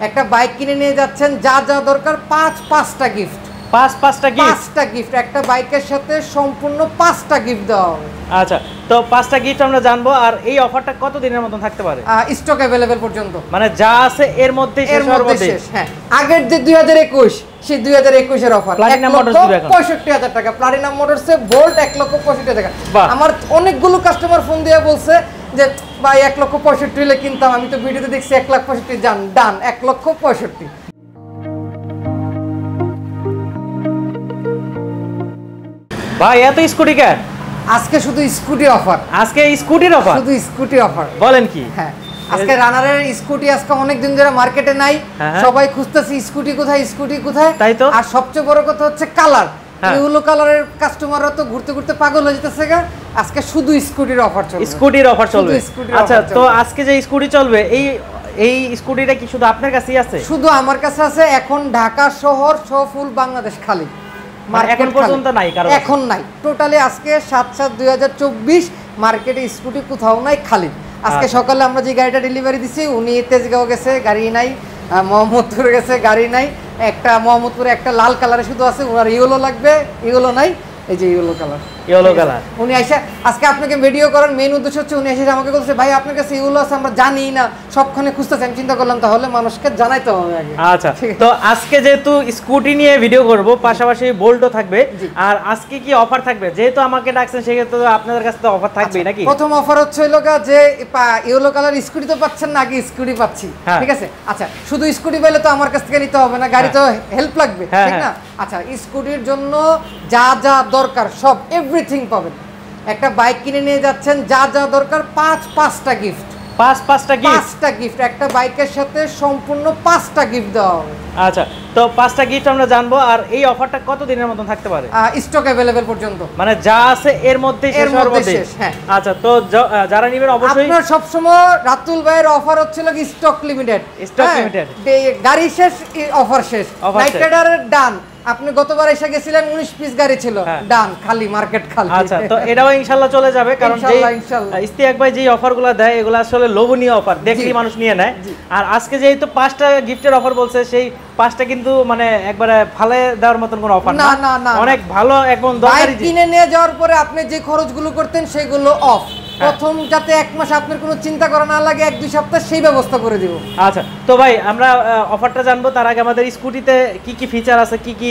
একটা বাইক কিনে নিয়ে যাচ্ছেন, যা যা দরকার পাঁচটা গিফট, পাঁচটা গিফট একটা বাইকের সাথে সম্পূর্ণ 5টা গিফট দেওয়া হবে। আচ্ছা, তো 5টা গিফট আমরা জানবো। আর এই অফারটা কত দিনের মতন থাকতে পারে? স্টক अवेलेबल পর্যন্ত, মানে যা আছে এর মধ্যে শেষ। হ্যাঁ, আগের যে 2021 সেই 2021 এর অফার প্লাটিনাম মোটরস দিবে এখন 65,000 টাকা। প্লাটিনাম মোটরসে বোল্ট 1,65,000 টাকা। আমার অনেকগুলো কাস্টমার ফোন দিয়ে বলছে যে ভাই 1,65,000 হলে কিনতাম, আমি তো ভিডিওতে দেখছি 1,65,000 জান ডান 1,65,000। ভাই এত স্কুটি কেন? আজকে শুধু স্কুটি অফার, আজকে স্কুটির অফার, শুধু স্কুটি অফার। বলেন কি? হ্যাঁ, আজকে রানারের স্কুটি আজকে অনেক দিন ধরে মার্কেটে নাই, সবাই খুঁজতেছে স্কুটি কোথায়, স্কুটি কোথায়। তাই তো। আর সবচেয়ে বড় কথা হচ্ছে কালার, ইয়েলো কালারের কাস্টমাররা তো ঘুরতে ঘুরতে পাগল হয়ে যেতেছে। আজকে শুধু স্কুটির অফার চলবে, স্কুটির অফার চলবে। আচ্ছা, তো আজকে যে স্কুটি চলবে এই স্কুটিটা কি শুধু আপনার কাছেই আছে? শুধু আমার কাছে আছে। এখন ঢাকা শহর সহ ফুল বাংলাদেশ খালি, এখন পর্যন্ত নাই কারো, এখন নাই। টোটালি আজকে 7/7/2024 মার্কেটে স্কুটি কোথাও নাই, খালি। আজকে সকালে আমরা যে গাড়িটা ডেলিভারি দিছি উনি তেজগাঁও গেছে, গাড়ি নাই। মোহাম্মদপুরে গেছে, গাড়ি নাই। একটা মোহাম্মদপুরে একটা লাল কালারে শুধু আছে, ওনার ইয়েলো লাগবে, ইয়েলো নাই। এই যে ইয়েলো কালার, উনি এসে আজকে আপনাকে ভিডিও করার মেইন উদ্দেশ্য হচ্ছে উনি এসে আমাকে বলছে ভাই আপনার কাছে ইয়েলো আছে, আমরা জানি না, সবখানে খুঁজতেছি। আমি চিন্তা করলাম তাহলে মানুষকে জানাইতে হবে আগে। আচ্ছা, তো আজকে যেহেতু স্কুটি নিয়ে ভিডিও করব, পাশাপাশি বোল্টও থাকবে। আর আজকে কি অফার থাকবে? যেহেতু আমাকে ডাকছেন সেক্ষেত্রে তো আপনাদের কাছে তো অফার থাকবেই নাকি? প্রথম অফার হচ্ছে যে ইয়েলো কালার স্কুটি তো পাচ্ছেন না, আগে স্কুটি পাচ্ছি, ঠিক আছে? আচ্ছা, শুধু স্কুটি পেলে তো আমার কাছ থেকে নিতে হবে না, গাড়ি তো হেল্প লাগবে, ঠিক না? আচ্ছা, স্কুটির জন্য যা যা দরকার সব এভরিথিং পাবেন। একটা বাইক কিনে নিয়ে যাচ্ছেন, যা যা দরকার পাঁচটা গিফট, পাঁচটা গিফট একটা বাইকের সাথে সম্পূর্ণ 5টা গিফট দেওয়া হবে। আচ্ছা, তো 5টা গিফট আমরা জানবো। আর এই অফারটা কত দিনের মতন থাকতে পারে? স্টক अवेलेबल পর্যন্ত, মানে যা আছে এর মধ্যে শেষ। হ্যাঁ। আচ্ছা, তো যারা নেবেন অবশ্যই আপনার সব সময় রাতুল ভাইয়ের অফার হচ্ছিল কি স্টক লিমিটেড, গাড়ি শেষ অফার শেষ। নাইট রাইডারের ডান, আপনি গতবার এসে গেছিলেন 19 পিস গাড়ি ছিল, ডান খালি, মার্কেট খালি। আচ্ছা, তো এটাও ইনশাআল্লাহ চলে যাবে, কারণ ইস্তিয়াক ভাই যে অফারগুলো দেয় এগুলো আসলে লোভনীয় অফার, দেখলেই মানুষ নিয়ে নেয়। আর আজকে যেহেতু 5টা গিফটের অফার বলছে, সেই 5টা কিন্তু মানে একবারে ফালে দেওয়ার মতন কোনো অফার না, অনেক ভালো একদম দরকারি। কিনে নিয়ে যাওয়ার পরে আপনি যে খরচগুলো করতেন সেগুলো অফ, প্রথম যাতে 1 মাস আপনার কোনো চিন্তা করা না লাগে, 1-2 সপ্তাহ সেই ব্যবস্থা করে দিব। আচ্ছা, তো ভাই আমরা অফারটা জানবো, তার আগে আমাদের স্কুটিতে কি কি ফিচার আছে, কি কি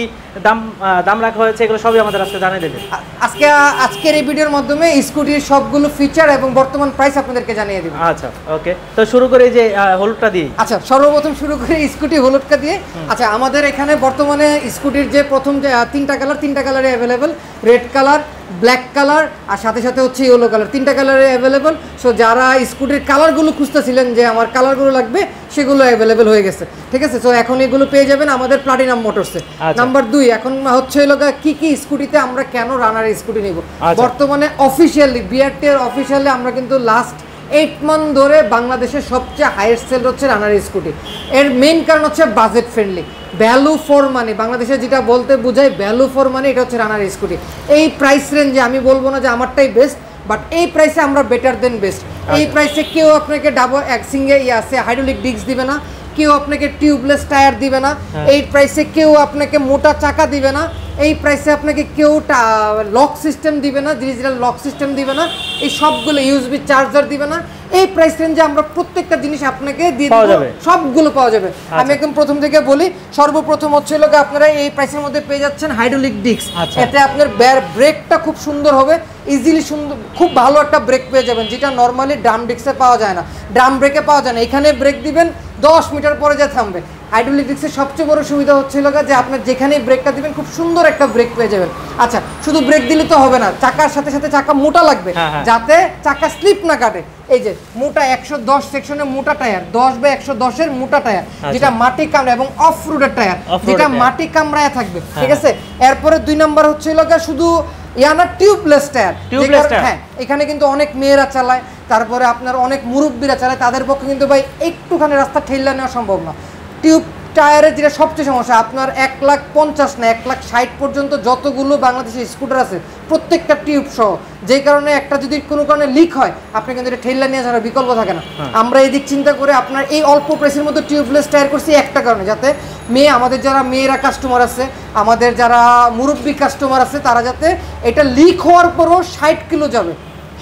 দাম রাখা হয়েছে, এগুলো সবই আমাদের আজকে জানিয়ে দেবেন। আজকের এই ভিডিওর মাধ্যমে স্কুটির সবগুলো ফিচার এবং বর্তমান প্রাইস আপনাদেরকে জানিয়ে দেব। আচ্ছা, ওকে, তো শুরু করে যে হলুদটা দিয়ে। আচ্ছা, সর্বপ্রথম শুরু করে স্কুটি হলুদটা দিয়ে। আচ্ছা, আমাদের এখানে বর্তমানে স্কুটির যে প্রথম যে 3টা কালারে available, red colour, black colour আর সাথে সাথে হচ্ছে ইয়েলো কালার, 3টা কালারে অ্যাভেলেবল। সো যারা স্কুটির কালারগুলো খুঁজতেছিলেন যে আমার কালারগুলো লাগবে, সেগুলো অ্যাভেলেবেল হয়ে গেছে, ঠিক আছে? সো এখন এগুলো পেয়ে যাবেন আমাদের প্লাটিনাম মোটরসে। নাম্বার 2, এখন হচ্ছে কি কি স্কুটিতে আমরা কেন রানার স্কুটি নিব। বর্তমানে অফিসিয়ালি বিআরটির অফিসিয়ালি আমরা কিন্তু লাস্ট 8 মান্থ ধরে বাংলাদেশের সবচেয়ে হাইয়েস্ট সেল হচ্ছে রানার স্কুটি। এর মেইন কারণ হচ্ছে budget friendly, value for money. বাংলাদেশে যেটা বলতে বোঝায় ভ্যালু ফর মানি, এটা হচ্ছে রানার স্কুটি। এই প্রাইস রেঞ্জে আমি বলবো না যে আমারটাই বেস্ট, বাট এই প্রাইসে আমরা বেটার দেন বেস্ট। এই প্রাইসে কেউ আপনাকে সিঙ্গেল হাইড্রোলিক ডিস্ক দিবে না, কেউ আপনাকে টিউবলেস টায়ার দিবে না, এই প্রাইসে কেউ আপনাকে মোটা চাকা দিবে না, এই প্রাইসে আপনাকে কেউ লক সিস্টেম দিবে না, ডিজিটাল লক সিস্টেম দিবে না, এই সবগুলো ইউএসবি চার্জার দিবে না। এই প্রাইস রেঞ্জে আমরা প্রত্যেকটা জিনিস আপনাকে দিয়ে দেব, সবগুলো পাওয়া যাবে। আমি একদম প্রথম থেকে বলি, সর্বপ্রথম হচ্ছে আপনারা এই প্রাইসের মধ্যে পেয়ে যাচ্ছেন হাইড্রোলিক ডিস্ক। এতে আপনার ব্রেকটা খুব সুন্দর হবে, ইজিলি সুন্দর, খুব ভালো একটা ব্রেক পেয়ে যাবেন, যেটা নর্মালি ড্রাম ডিস্কে পাওয়া যায় না, ড্রাম ব্রেকে পাওয়া যায় না। এখানে ব্রেক দিবেন 10 মিটার পরে যা থামবে। হাইড্রোলিক ডিস্কের সবচেয়ে বড় সুবিধা হচ্ছিল যে আপনার যেখানেই ব্রেকটা দিবেন খুব সুন্দর একটা ব্রেক পেয়ে যাবেন। আচ্ছা, শুধু ব্রেক দিলে তো হবে না, চাকার সাথে সাথে চাকা মোটা লাগবে, যাতে চাকা স্লিপ না কাটে। এই যে মোটা 110 সেকশনের মোটা টায়ার, 10/110 এর মোটা টায়ার, যেটা মাটি কামড়া, এবং অফ রোডের টায়ার, যেটা মাটি কামড়ায় থাকবে, ঠিক আছে? এরপরে 2 নাম্বার হচ্ছিল শুধু ইয়ানা টিউবলেস টায়ার। হ্যাঁ, এখানে কিন্তু অনেক মেয়েরা চালায়, তারপরে আপনার অনেক মুরব্বীরা চালায়, তাদের পক্ষে কিন্তু ভাই একটুখানি রাস্তা ঠেলা নেওয়া সম্ভব না। টায়ারের যেটা সবচেয়ে সমস্যা, আপনার 1,50,000 না 1,60,000 পর্যন্ত যতগুলো বাংলাদেশের স্কুটার আছে প্রত্যেকটা টিউব সহ, যেই কারণে একটা যদি কোনো কারণে লিক হয় আপনি কিন্তু এটা ঠেলা নিয়ে যাওয়ার বিকল্প থাকে না। আমরা এই দিক চিন্তা করে আপনার এই অল্প প্রাইসের মধ্যে টিউবলেস টায়ার করছি একটা কারণে, যাতে আমাদের যারা মেয়েরা কাস্টমার আছে, আমাদের যারা মুরব্বী কাস্টমার আছে, তারা যাতে এটা লিক হওয়ার পরও 60 কিলো যাবে।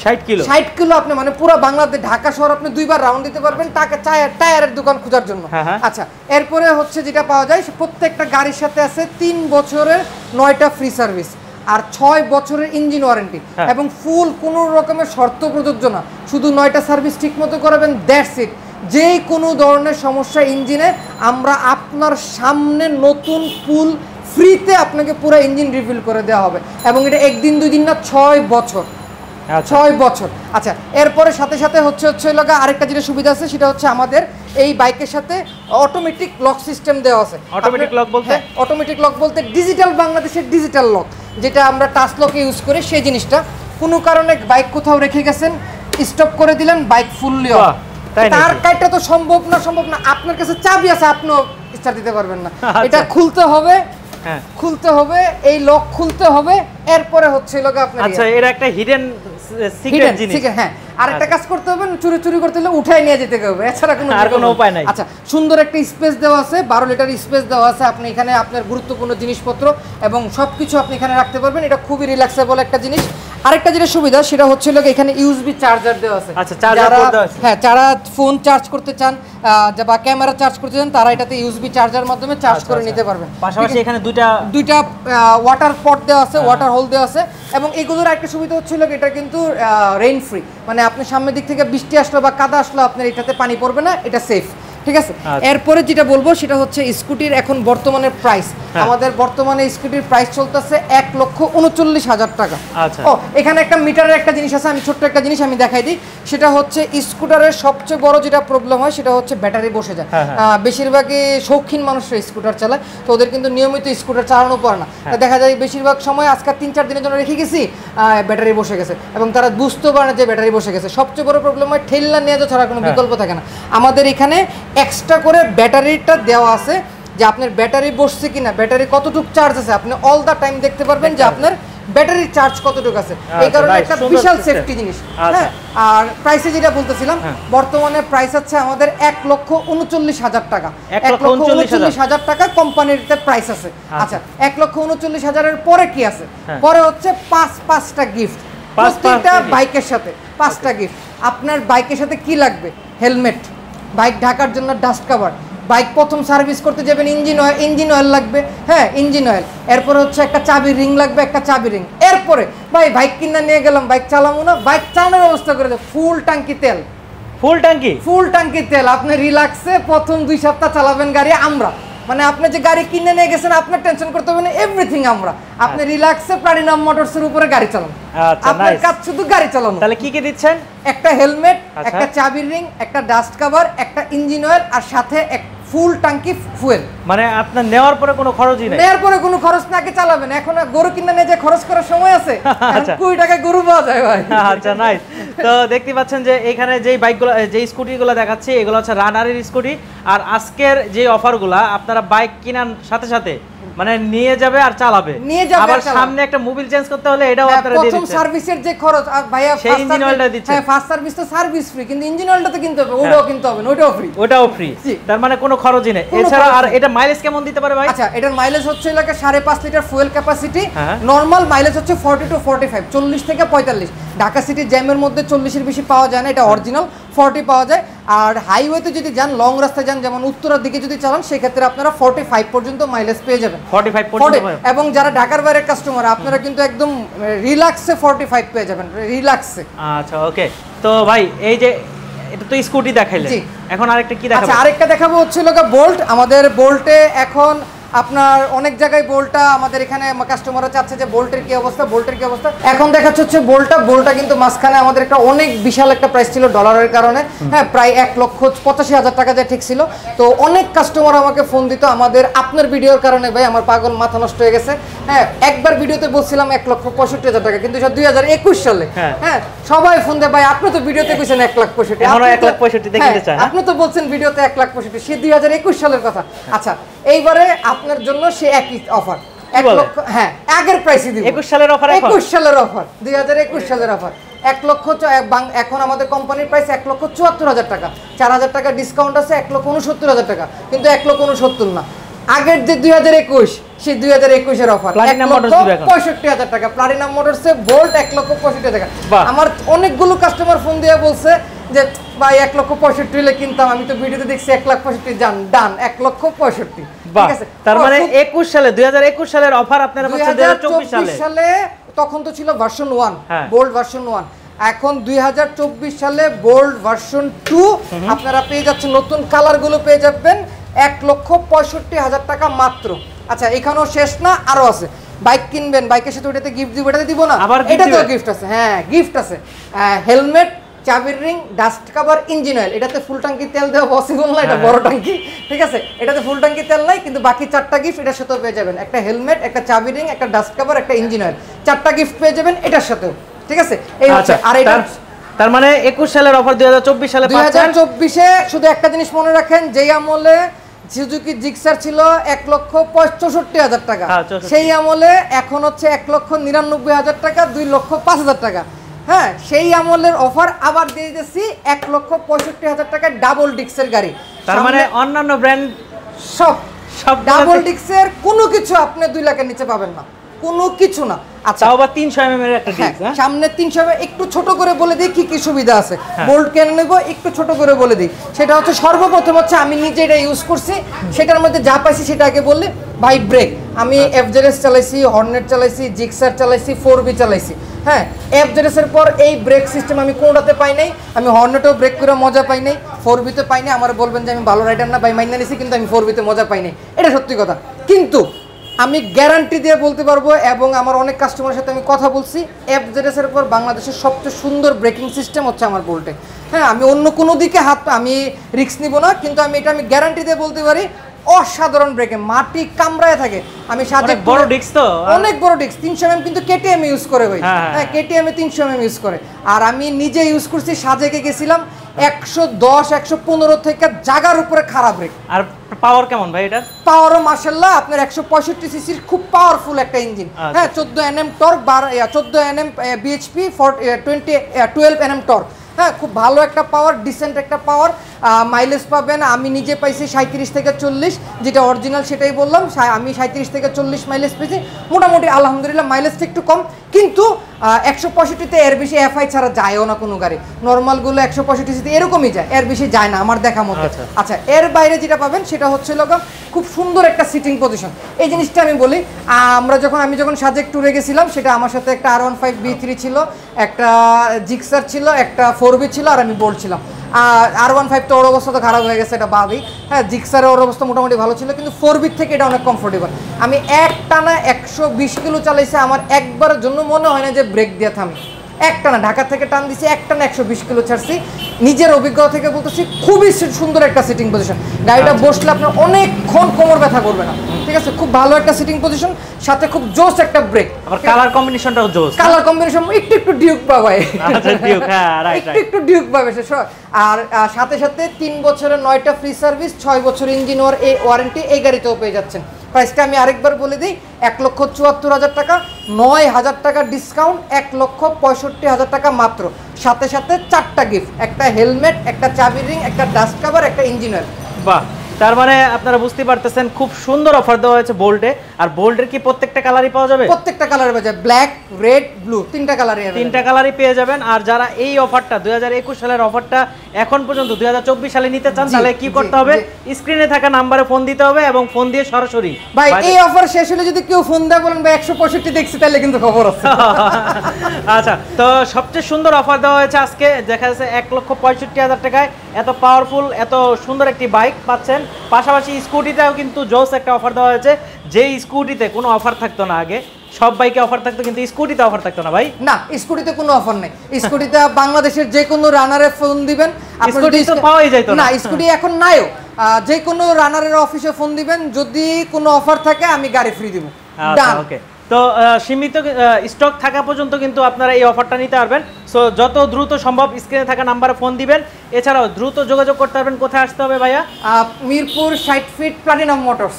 60 কিলো আপনি মানে পুরো বাংলাদেশ ঢাকা শহর আপনি 2 বার রাউন্ড দিতে পারবেন টাকা টায়ারের দোকান খোঁজার জন্য। আচ্ছা, এরপরে হচ্ছে যেটা পাওয়া যায় প্রত্যেকটা গাড়ির সাথে আছে 3 বছরের 9টা ফ্রি সার্ভিস আর 6 বছরের ইঞ্জিন ওয়ারেন্টি এবং ফুল কোনো রকমের শর্ত প্রযোজ্য না, শুধু 9টা সার্ভিস ঠিক মতো করাবেন, দ্যাটস ইট। যেই কোনো ধরনের সমস্যা ইঞ্জিনে আমরা আপনার সামনে নতুন ফুল ফ্রিতে আপনাকে পুরো ইঞ্জিন রিফিল করে দেওয়া হবে এবং এটা একদিন 2 দিন না 6 বছর। 6 বছর। আচ্ছা, এরপরে সাথে সাথে হচ্ছে আরেকটা যেটা সুবিধা আছে সেটা হচ্ছে আমাদের এই বাইকের সাথে অটোমেটিক লক সিস্টেম দেওয়া আছে। অটোমেটিক লক বলতে? অটোমেটিক লক বলতে ডিজিটাল, বাংলাদেশের ডিজিটাল লক, যেটা আমরা টাচ লকে ইউজ করি সেই জিনিসটা। কোনো কারণে বাইক কোথাও রেখে গেছেন, স্টপ করে দিলেন, বাইক ফুললি অফ। তার কাজটা তো সম্ভব না, আপনার কাছে চাবি আছে, আপনিও স্টার্ট দিতে পারবেন না। এটা খুলতে হবে, এই লক খুলতে হবে, এরপরে হচ্ছে আপনার আচ্ছা, এর একটা হিডেন সিক্রেট জিনিস। হ্যাঁ, আরেকটা কাজ করতে হবে, চুরি করতে হলে উঠাই নিয়ে যেতে হবে, এছাড়া কোনো উপায় নাই। আচ্ছা, সুন্দর একটা স্পেস দেওয়া আছে, 12 লিটার স্পেস দেওয়া আছে। আপনি এখানে আপনার গুরুত্বপূর্ণ জিনিসপত্র এবং সবকিছু আপনি এখানে রাখতে পারবেন। এটা খুবই রিল্যাক্সেবল একটা জিনিস। আরেকটা যেটা সুবিধা সেটা হচ্ছে এখানে ইউএসবি চার্জার দেওয়া আছে। আচ্ছা, চার্জার দেওয়া আছে। হ্যাঁ, যারা ফোন চার্জ করতে চান বা ক্যামেরা চার্জ করতে চান, তারা এটাতে ইউএসবি চার্জার মাধ্যমে চার্জ করে নিতে পারবেন। পাশাপাশি এখানে দুইটা ওয়াটার পট দেওয়া আছে, ওয়াটার হোল দেওয়া আছে এবং এগুলোর একটা সুবিধা হচ্ছিল এটা কিন্তু রেইন ফ্রি, মানে আপনি সামনের দিক থেকে বৃষ্টি আসলো বা কাদা আসলো আপনার এটাতে পানি পড়বে না, এটা সেফ। ঠিক আছে, এরপরে যেটা বলবো সেটা হচ্ছে স্কুটির এখন বর্তমানে প্রাইস। আমাদের বর্তমানে স্কুটির প্রাইস চলতেছে 1,39,000 টাকা। ও, এখানে একটা মিটারের একটা জিনিস আছে, আমি ছোট্ট একটা জিনিস আমি দেখাই দিই। সেটা হচ্ছে স্কুটারের সবচেয়ে বড় যেটা প্রবলেম হয় সেটা হচ্ছে ব্যাটারি বসে যায়। বেশিরভাগই শৌখিন মানুষরা স্কুটার চালায়, তো ওদের কিন্তু নিয়মিত স্কুটার চালানো পড়ে না। দেখা যায় বেশিরভাগ সময় আজকে 3-4 দিনের জন্য রেখে গেছি, ব্যাটারি বসে গেছে এবং তারা বুঝতেও পারে না যে ব্যাটারি বসে গেছে। সবচেয়ে বড় প্রবলেম হয় ঠেল্লা নিয়ে যাওয়া ছাড়া কোনো বিকল্প থাকে না। আমাদের এখানে এক্সট্রা করে ব্যাটারিটা দেওয়া আছে, যে আপনার ব্যাটারি বসছে কিনা, ব্যাটারি কতটুকু চার্জ আছে, আপনি অল দা টাইম দেখতে পারবেন যে আপনার ব্যাটারির চার্জ কতটুকু আছে। এই কারণে একটা বিশাল সেফটি জিনিস। হ্যাঁ, আর প্রাইসে যেটা বলতেছিলাম, বর্তমানে প্রাইস আছে আমাদের 1,39,000 টাকা। 1,39,000 টাকা কোম্পানিতে প্রাইস আছে। আচ্ছা, 1,39,000-এর পরে কি আছে? পরে হচ্ছে 5টা গিফট, প্রত্যেকটা বাইকের সাথে 5টা গিফট। আপনার বাইকের সাথে কি লাগবে? হেলমেট, বাইক ঢাকার জন্য ডাস্ট কভার, বাইক প্রথম সার্ভিস করতে যাবেন ইঞ্জিন অয়েল লাগবে, হ্যাঁ ইঞ্জিন অয়েল, এরপর হচ্ছে একটা চাবি রিং লাগবে, একটা চাবি রিং। এরপরে বাইক কিনা নিয়ে গেলাম, বাইক চালাবো না, বাইক চালানোর ব্যবস্থা করে দেয় ফুল ট্যাঙ্কি তেল। ফুল ট্যাঙ্কি তেল আপনি রিল্যাক্সে প্রথম 2 সপ্তাহ চালাবেন গাড়ি। আমরা মানে আপনি যে গাড়ি কিনে নিয়ে গেছেন আপনার টেনশন করতে হবে না, এভরিথিং আমরা। আপনি রিল্যাক্সে প্লাটিনাম মোটরসের উপরে গাড়ি চালান, আপনার কাজ শুধু গাড়ি চালানো। তাহলে কি কি দিচ্ছেন? একটা হেলমেট, একটা চাবি রিং, একটা ডাস্ট কভার, একটা ইঞ্জিন অয়েল আর সাথে ফুল ট্যাঙ্কি ফুয়েল। মানে আপনার নেওয়ার পরে কোনো খরচই নাই? নেওয়ার পরে কোনো খরচ না, আগে চালাবেন। এখন গরু কিনে নিয়ে যে খরচ করার সময় আছে? 20 টাকায় গরু পাওয়া যায় ভাই। আচ্ছা, নাইস। তো দেখতে পাচ্ছেন যে এখানে যেই বাইকগুলো, যেই স্কুটিগুলো দেখাচ্ছি এগুলো হচ্ছে রানারের স্কুটি। আর আজকের যে অফারগুলা আপনারা বাইক কেনার সাথে সাথে মানে নিয়ে যাবে আর চালাবে, আবার সামনে একটা মোবিল চেঞ্জ করতে হলে এটাও আপনারা দিয়ে দিচ্ছেন। প্রথম সার্ভিসের যে খরচ ভাইয়া, সেই ইঞ্জিন অয়েলটা দিচ্ছেন। হ্যাঁ, ফার্স্ট সার্ভিস তো সার্ভিস ফ্রি, কিন্তু ইঞ্জিন অয়েলটা তো কিনতে হবে, ওটাও কিনতে হবে, ওটাও ফ্রি। তার মানে কোনো খরচই নেই। এছাড়া আর এটা মাইলেজ কেমন দিতে পারে ভাই? আচ্ছা, এটার মাইলেজ হচ্ছে 5.5 litre fuel capacity. Normal mileage হচ্ছে 40 to 45, 40 থেকে 45। ঢাকা সিটি জ্যামের মধ্যে 40-এর বেশি পাওয়া যায় না, এটা অরিজিনাল 40 পাওয়া যায়। আর হাইওয়েতে যদি যান, লং রাস্তায় যান, যেমন উত্তরার দিকে যদি চালান, সেক্ষেত্রে আপনারা 45 পর্যন্ত মাইলেজ পেয়ে যাবেন। 45 পর্যন্ত। এবং যারা ঢাকার বাইরের কাস্টমার, আপনারা কিন্তু একদম রিল্যাক্সে 45 পেয়ে যাবেন, রিল্যাক্সে। আচ্ছা, ওকে। তো ভাই এই যে এটা তো স্কুটি দেখাইলেন, এখন আরেকটা কি দেখাবো? আচ্ছা, আরেকটা দেখাবো হচ্ছে বোল্ট। আমাদের বোল্টে এখন আপনার অনেক জায়গায় বোল্টটা আমাদের এখানে কাস্টমাররা চাচ্ছে যে বোল্টের কি অবস্থা, বোল্টের কি অবস্থা। এখন দেখাচ্ছে হচ্ছে বোল্টটা কিন্তু মাঝখানে আমাদের একটা অনেক বিশাল একটা প্রাইস ছিল ডলারের কারণে, হ্যাঁ, প্রায় 1,85,000 টাকা যা ঠিক ছিল। তো অনেক কাস্টমার আমাকে ফোন দিত আমাদের আপনার ভিডিওর কারণে, ভাই আমার পাগল মাথা নষ্ট হয়ে গেছে। হ্যাঁ, একবার ভিডিওতে বলছিলাম 1,65,000 টাকা, কিন্তু 2021 সালে হ্যাঁ সবাই ফোন দেয়, ভাই আপনি তো ভিডিওতে কইছেন 1,65,000, এখনো 1,65,000 কিনতে চায়, আপনি তো বলছেন ভিডিওতে 1,65,000, সে 2021 সালের কথা। আচ্ছা, এইবারে আপনার জন্য সে একই অফার, 1 লক্ষ, হ্যাঁ আগের প্রাইসই দিব। 21 সালের অফার, 21 সালের অফার, 2021 সালের অফার। 1 লক্ষ, এখন আমাদের কোম্পানির প্রাইস 1,74,000 টাকা, 4,000 টাকা ডিসকাউন্ট আছে, 1,69,000 টাকা, কিন্তু 1,69,000 না, আগের যে 2021 সেই 2021 এর অফার 1,65,000 টাকা। প্লাটিনাম মোটরসে বোল্ট 1,65,000 টাকা। আমার অনেকগুলো কাস্টমার ফোন দিয়ে বলছে যে ভাই 1,65,000 হলে কিনতাম, আমি তো ভিডিওতে দেখছি 1,65,000, জান ডান 1,65,000। ঠিক আছে, তার মানে 2021 সালের অফার আপনারা পাচ্ছেন 2024 সালে। তখন তো ছিল ভার্সন 1, বোল্ড ভার্সন 1। এখন 2024 সালে বোল্ড ভার্সন 2 আপনারা পেয়ে যাচ্ছেন, নতুন কালারগুলো পেয়ে যাবেন 1,65,000 টাকা মাত্র। আচ্ছা, এখানেও শেষ না, আরো আছে। বাইক কিনবেন, বাইকের সাথে ওটাতে গিফট দিব, এটাতে দিব না, এটাতেও গিফট আছে। হ্যাঁ, গিফট আছে, হেলমেট, চাবির ring, dust cover, engine oil. এটাতে ফুল ট্যাঙ্কি তেল দেওয়া পসিবল না, এটা বড় ট্যাঙ্কি, ঠিক আছে, এটাতে ফুল ট্যাঙ্কি তেল নাই, কিন্তু বাকি 4টা গিফট এটার সাথেও পেয়ে যাবেন। একটা হেলমেট, একটা চাবি রিং, একটা ডাস্ট কভার, একটা ইঞ্জিন অয়েল, 4টা গিফট পেয়ে যাবেন এটার সাথেও, ঠিক আছে। এই হচ্ছে, আর এটা তার মানে 21 সালের অফার 2024 সালে পাচ্ছেন। 2024 এ শুধু একটা জিনিস মনে রাখেন, যেই আমলে সুজুকি জিক্সার ছিল 1,65,000 টাকা, সেই আমলে এখন হচ্ছে 1,99,000 টাকা, 2,05,000 টাকা। হ্যাঁ, সেই আমলের অফার আবার দিয়ে দিচ্ছি 1,65,000 টাকা ডাবল ডিক্সের গাড়ি। তার মানে অন্যান্য ব্র্যান্ড সব ডাবল ডিক্সের কোনো কিছু আপনি 2 লাখের নিচে পাবেন না, কোনো কিছু না। আচ্ছা, তাও আবার 300 mm এর একটা ডিস্ক, সামনে 300 mm। একটু ছোট করে বলে দিই কি কি সুবিধা আছে বোল্ট কেন নেব, একটু ছোট করে বলে দিই। সেটা হচ্ছে, সর্বপ্রথম হচ্ছে আমি নিজে এটা ইউজ করছি, সেটার মধ্যে যা পাইছি সেটা আগে বললে। ভাই ব্রেক, আমি এফজেডএস চালাইছি, হর্নেট চালাইছি, জিক্সার চালাইছি, 4B চালাইছি। হ্যাঁ, এফজেডএস এর পর এই ব্রেক সিস্টেম আমি কোনোটাতে পাই নাই। আমি হর্নেটেও ব্রেক করে মজা পাই নাই, 4Bতে পাই নাই। আমার বলবেন যে আমি ভালো রাইডার না, ভাই মাইনা নিছি, কিন্তু আমি 4Bতে মজা পাই নাই, এটা সত্যি কথা। কিন্তু আমি গ্যারান্টি দিয়ে বলতে পারবো, এবং আমার অনেক কাস্টমারের সাথে আমি কথা বলছি, এফজেডএস এর পর বাংলাদেশের সবচেয়ে সুন্দর ব্রেকিং সিস্টেম হচ্ছে আমার বোল্টে। হ্যাঁ, আমি অন্য কোনো দিকে আমি রিস্ক নিব না, কিন্তু আমি গ্যারান্টি দিয়ে বলতে পারি, অসাধারণ ব্রেকে মাটি কামড়ায় থাকে। আমি সাজে বড় ডিস্ক, তো অনেক বড় ডিস্ক, 300 mm, কিন্তু কেটিএম ইউজ করে ভাই। হ্যাঁ, কেটিএম এ 300 mm ইউজ করে। আর আমি নিজে ইউজ করছি, সাজেকে গেছিলাম 110, 115 থেকে জায়গার উপরে খারাপ ব্রেক। আর পাওয়ার কেমন ভাই এটা? পাওয়ারও মাশাআল্লাহ, আপনার 165 সিসির খুব পাওয়ারফুল একটা ইঞ্জিন। হ্যাঁ, 14 Nm torque, 14 Nm BHP, 12 Nm torque. হ্যাঁ, খুব ভালো একটা পাওয়ার, ডিসেন্ট একটা পাওয়ার। মাইলেজ পাবেন, আমি নিজে পাইছি 37 থেকে 40, যেটা অরিজিনাল সেটাই বললাম। আমি 37 থেকে 40 মাইলেজ পেয়েছি, মোটামুটি আলহামদুলিল্লাহ। মাইলেজটা একটু কম, কিন্তু 165-তে এর বেশি এফআই ছাড়া যায়ও না কোনো গাড়ি। নর্মালগুলো 165-তে এরকমই যায়, এর বেশি যায় না আমার দেখা মতো। আচ্ছা, এর বাইরে যেটা পাবেন সেটা হচ্ছে খুব সুন্দর একটা সিটিং পজিশন। এই জিনিসটা আমি বলি, আমি যখন সাজেক ট্যুরে গেছিলাম, সেটা আমার সাথে একটা R15 B3 ছিল, একটা জিক্সার ছিল, একটা 4B ছিল, আর আমি বলছিলাম R15 তো ওর অবস্থা তো খারাপ হয়ে গেছে, এটা বাদই। হ্যাঁ, জিক্সারের ওর অবস্থা মোটামুটি ভালো ছিল, কিন্তু 4B থেকে এটা অনেক কমফোর্টেবল। আমি একটানা 120 কিলো চালাইছি, আমার একবারের জন্য মনে হয় না যে ব্রেক দিয়ে থামি। একটানা ঢাকা থেকে টান দিছি, একটানা 120 কিলো ছাড়ছি। নিজের অভিজ্ঞতা থেকে বলতেছি, খুবই সুন্দর একটা সিটিং পজিশন। গাড়িটা বসলে আপনার অনেকক্ষণ কোমর ব্যথা করবে না, ঠিক আছে। খুব ভালো একটা সিটিং পজিশন, সাথে খুব জোস একটা ব্রেক। আবার কালার কম্বিনেশনটাও জোস, কালার কম্বিনেশন একটু ডিউক পাবে। আচ্ছা, ডিউক, হ্যাঁ রাইট, একটু ডিউক পাবে সে। আর সাথে সাথে 3 বছরের 9টা ফ্রি সার্ভিস, 6 বছর ইঞ্জিন ওয়ারেন্টি এই গাড়িতেও পেয়ে যাচ্ছেন। প্রাইসটা আমি আরেকবার বলে দিই, 1,74,000 টাকা, 9,000 টাকা ডিসকাউন্ট, 1,65,000 টাকা মাত্র। সাথে সাথে 4টা গিফট, একটা হেলমেট, একটা চাবি রিং, একটা ডাস্ট কভার, একটা ইঞ্জিন অয়েল। বাহ, তার মানে আপনারা বুঝতে পারতেছেন খুব সুন্দর অফার দেওয়া হয়েছে বোল্টে। আর বোল্টের কি প্রত্যেকটা কালারই পাওয়া যাবে? প্রত্যেকটা কালারে পাওয়া যাবে, ব্ল্যাক, রেড, ব্লু, 3টা কালারই, 3টা কালারই পেয়ে যাবেন। আর যারা এই অফারটা 2021 সালের অফারটা এখন পর্যন্ত 2024 সালে নিতে চান, তাহলে কি করতে হবে? স্ক্রিনে থাকা নাম্বারে ফোন দিতে হবে, এবং ফোন দিয়ে সরাসরি ভাই এই অফার শেষ হলে যদি কেউ ফোন দেয় বলেন ভাই 165 দেখছি, তাহলে কিন্তু খবর আছে। আচ্ছা, তো সবচেয়ে সুন্দর অফার দেওয়া হয়েছে আজকে, দেখা যাচ্ছে 1,65,000 টাকায় এত পাওয়ারফুল, এত সুন্দর একটি বাইক পাচ্ছেন। পাশাপাশি স্কুটিটাও কিন্তু জোস একটা অফার দেওয়া হয়েছে, যে স্কুটিতে কোনো অফার থাকতো না আগে, সব বাইকে অফার থাকতো কিন্তু স্কুটিতে অফার থাকতো না ভাই। না, স্কুটিতে কোনো অফার নেই। স্কুটিতে বাংলাদেশের যে কোনো রানারে ফোন দিবেন, স্কুটি তো পাওয়াই যাইতো না, স্কুটি এখন নাইও, যে কোনো রানারের অফিসে ফোন দিবেন, যদি কোনো অফার থাকে আমি গাড়ি ফ্রি দিব। আচ্ছা, ওকে। তো সীমিত স্টক থাকা পর্যন্ত কিন্তু আপনারা এই অফারটা নিতে পারবেন। সো যত দ্রুত সম্ভব স্ক্রিনে থাকা নাম্বারে ফোন দিবেন। এছাড়াও দ্রুত যোগাযোগ করতে পারবেন। কোথায় আসতে হবে ভাইয়া? Mirpur 60 feet platinum motors.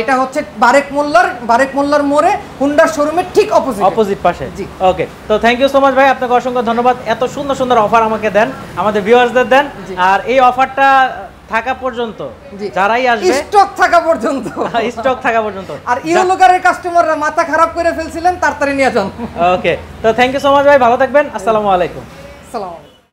এটা হচ্ছে বারেক মোল্লার মোড়ে হুন্ডার শোরুমের ঠিক অপোজিট পাশে। ওকে, তো থ্যাংক ইউ সো মাচ ভাই, আপনাকে অসংখ্য ধন্যবাদ। এত সুন্দর সুন্দর অফার আমাকে দেন, আমাদের ভিউয়ার্সদের দেন। আর এই অফারটা থাকা পর্যন্ত যারাই আসবে, স্টক থাকা পর্যন্ত, স্টক থাকা পর্যন্ত। আর ইউলোকারের কাস্টমাররা মাথা খারাপ করে ফেলছিলেন, তাড়াতাড়ি নিয়ে যান। ওকে, তো থ্যাংক ইউ সো মাচ ভাই, ভালো থাকবেন। আসসালামু আলাইকুম। আসসালামু আলাইকুম।